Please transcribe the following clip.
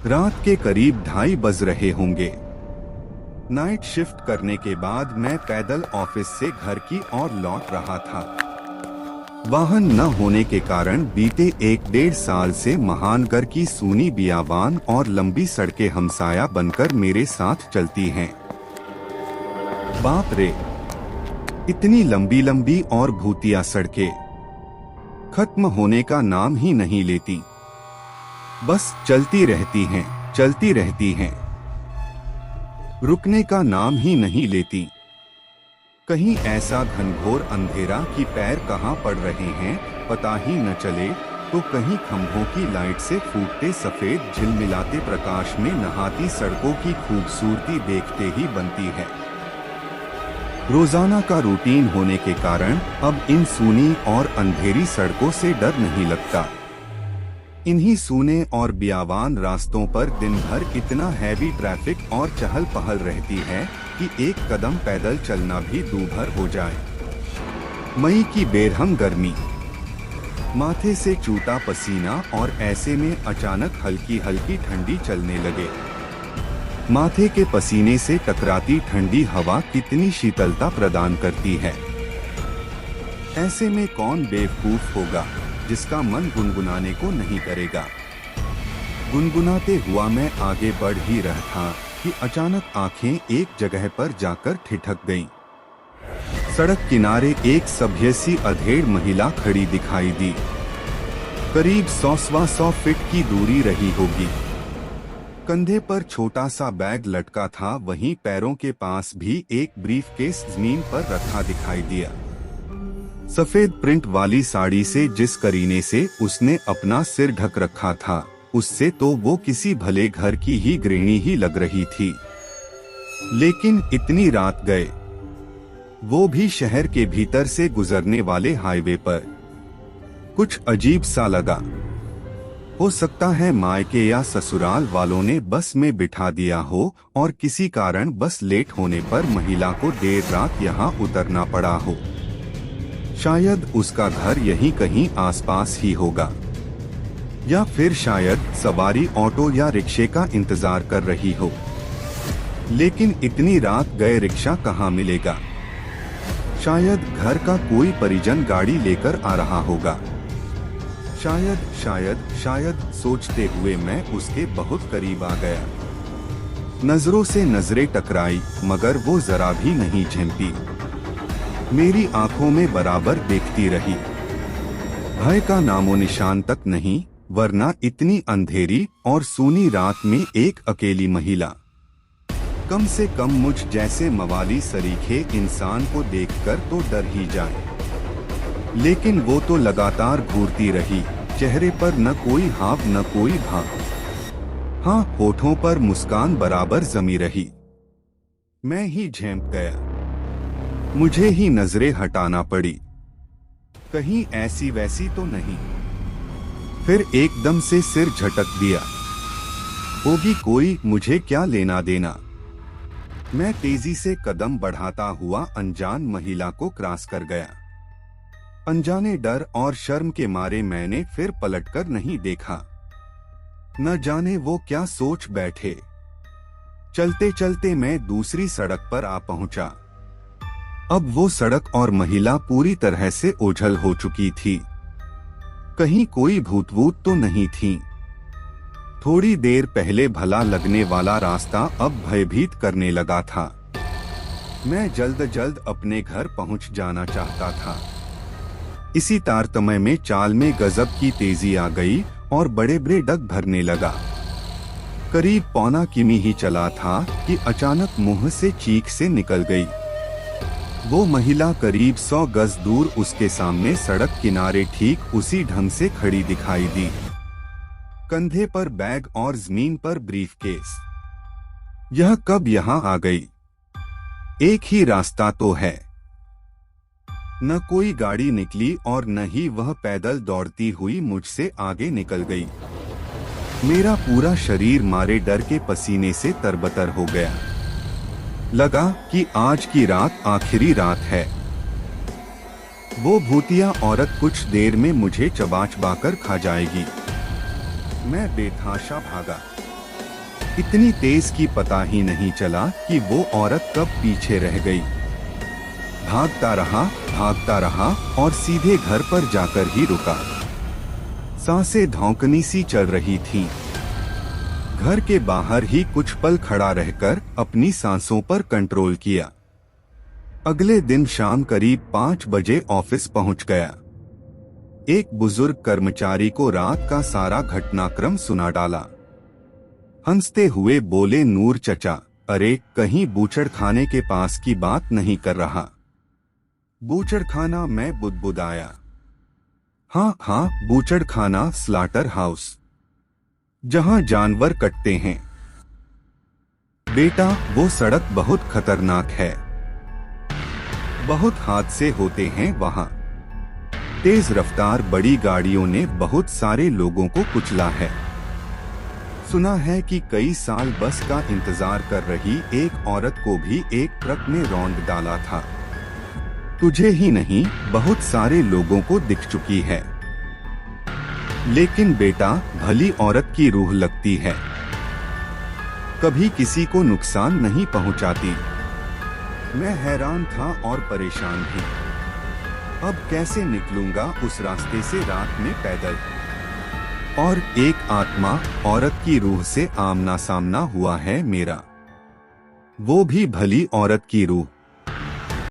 रात के करीब 2:30 बज रहे होंगे। नाइट शिफ्ट करने के बाद मैं पैदल ऑफिस से घर की ओर लौट रहा था। वाहन न होने के कारण बीते 1-1.5 साल से महानगर की सूनी बियाबान और लंबी सड़कें हमसाया बनकर मेरे साथ चलती हैं। बाप रे, इतनी लंबी लंबी और भूतिया सड़कें खत्म होने का नाम ही नहीं लेती, बस चलती रहती हैं, रुकने का नाम ही नहीं लेती। कहीं ऐसा घनघोर अंधेरा कि पैर कहाँ पड़ रहे हैं पता ही न चले, तो कहीं खंभों की लाइट से फूटते सफेद झिलमिलाते प्रकाश में नहाती सड़कों की खूबसूरती देखते ही बनती है। रोजाना का रूटीन होने के कारण अब इन सूनी और अंधेरी सड़कों से डर नहीं लगता। इन्हीं सूने और बियाबान रास्तों पर दिन भर इतना हैवी ट्रैफिक और चहल पहल रहती है कि एक कदम पैदल चलना भी दूभर हो जाए। मई की बेरहम गर्मी, माथे से चूटा पसीना और ऐसे में अचानक हल्की हल्की ठंडी चलने लगे। माथे के पसीने से टकराती ठंडी हवा कितनी शीतलता प्रदान करती है। ऐसे में कौन बेवकूफ होगा जिसका मन गुनगुनाने को नहीं करेगा। गुनगुनाते हुआ मैं आगे बढ़ ही रहा था कि अचानक आंखें एक जगह पर जाकर ठिठक गईं। सड़क किनारे एक सभ्य सी अधेड़ महिला खड़ी दिखाई दी। करीब 100 फीट की दूरी रही होगी। कंधे पर छोटा सा बैग लटका था, वहीं पैरों के पास भी एक ब्रीफकेस जमीन पर रखा दिखाई दिया। सफेद प्रिंट वाली साड़ी से जिस करीने से उसने अपना सिर ढक रखा था, उससे तो वो किसी भले घर की ही गृहिणी ही लग रही थी। लेकिन इतनी रात गए, वो भी शहर के भीतर से गुजरने वाले हाईवे पर, कुछ अजीब सा लगा। हो सकता है मायके या ससुराल वालों ने बस में बिठा दिया हो और किसी कारण बस लेट होने पर महिला को देर रात यहाँ उतरना पड़ा हो। शायद उसका घर यहीं कहीं आसपास ही होगा, या फिर शायद सवारी ऑटो या रिक्शे का इंतजार कर रही हो। लेकिन इतनी रात गए रिक्शा कहाँ मिलेगा? शायद घर का कोई परिजन गाड़ी लेकर आ रहा होगा। शायद सोचते हुए मैं उसके बहुत करीब आ गया। नजरों से नजरें टकराई, मगर वो जरा भी नहीं झेंपी। मेरी आंखों में बराबर देखती रही। भय का नामो निशान तक नहीं, वरना इतनी अंधेरी और सूनी रात में एक अकेली महिला। कम से कम मुझ जैसे मवाली सरीखे इंसान को देखकर तो डर ही जाए। लेकिन वो तो लगातार घूरती रही, चेहरे पर न कोई हाव न कोई भाव। हाँ, होठों पर मुस्कान बराबर जमी रही। मैं ही झेंप गया। मुझे ही नजरें हटाना पड़ी, कहीं ऐसी वैसी तो नहीं। फिर एकदम से सिर झटक दिया। होगी कोई, मुझे क्या लेना देना। मैं तेजी से कदम बढ़ाता हुआ अनजान महिला को क्रॉस कर गया। अनजाने डर और शर्म के मारे मैंने फिर पलटकर नहीं देखा। न जाने वो क्या सोच बैठे। चलते चलते मैं दूसरी सड़क पर आ पहुंचा। अब वो सड़क और महिला पूरी तरह से ओझल हो चुकी थी। कहीं कोई भूत वूत तो नहीं थी। थोड़ी देर पहले भला लगने वाला रास्ता अब भयभीत करने लगा था। मैं जल्द जल्द अपने घर पहुंच जाना चाहता था। इसी तारतम्य में चाल में गजब की तेजी आ गई और बड़े बड़े डग भरने लगा। करीब पौना किमी ही चला था कि अचानक मुंह से चीख से निकल गई। वो महिला करीब 100 गज दूर उसके सामने सड़क किनारे ठीक उसी ढंग से खड़ी दिखाई दी। कंधे पर बैग और जमीन पर ब्रीफकेस। यह कब यहाँ आ गई? एक ही रास्ता तो है। न कोई गाड़ी निकली और न ही वह पैदल दौड़ती हुई मुझसे आगे निकल गई। मेरा पूरा शरीर मारे डर के पसीने से तरबतर हो गया। लगा कि आज की रात आखिरी रात है। वो भूतिया औरत कुछ देर में मुझे चबा चबा कर खा जाएगी। मैं बेतहाशा भागा। इतनी तेज कि पता ही नहीं चला कि वो औरत कब पीछे रह गई। भागता रहा और सीधे घर पर जाकर ही रुका। सांसें धौंकनी सी चल रही थीं। घर के बाहर ही कुछ पल खड़ा रहकर अपनी सांसों पर कंट्रोल किया। अगले दिन शाम करीब 5 बजे ऑफिस पहुंच गया। एक बुजुर्ग कर्मचारी को रात का सारा घटनाक्रम सुना डाला। हंसते हुए बोले, नूर चचा, अरे कहीं बूचड़खाने के पास की बात नहीं कर रहा? बूचड़खाना? मैं बुदबुदाया। हाँ, बूचड़खाना, स्लाटर हाउस, जहां जानवर कटते हैं। बेटा, वो सड़क बहुत खतरनाक है, बहुत हादसे होते हैं वहां। तेज रफ्तार बड़ी गाड़ियों ने बहुत सारे लोगों को कुचला है। सुना है कि कई साल बस का इंतजार कर रही एक औरत को भी एक ट्रक ने रौंद डाला था। तुझे ही नहीं, बहुत सारे लोगों को दिख चुकी है। लेकिन बेटा, भली औरत की रूह लगती है, कभी किसी को नुकसान नहीं पहुंचाती। मैं हैरान था और परेशान भी। अब कैसे निकलूंगा उस रास्ते से रात में पैदल? और एक आत्मा, औरत की रूह से आमना सामना हुआ है मेरा, वो भी भली औरत की रूह।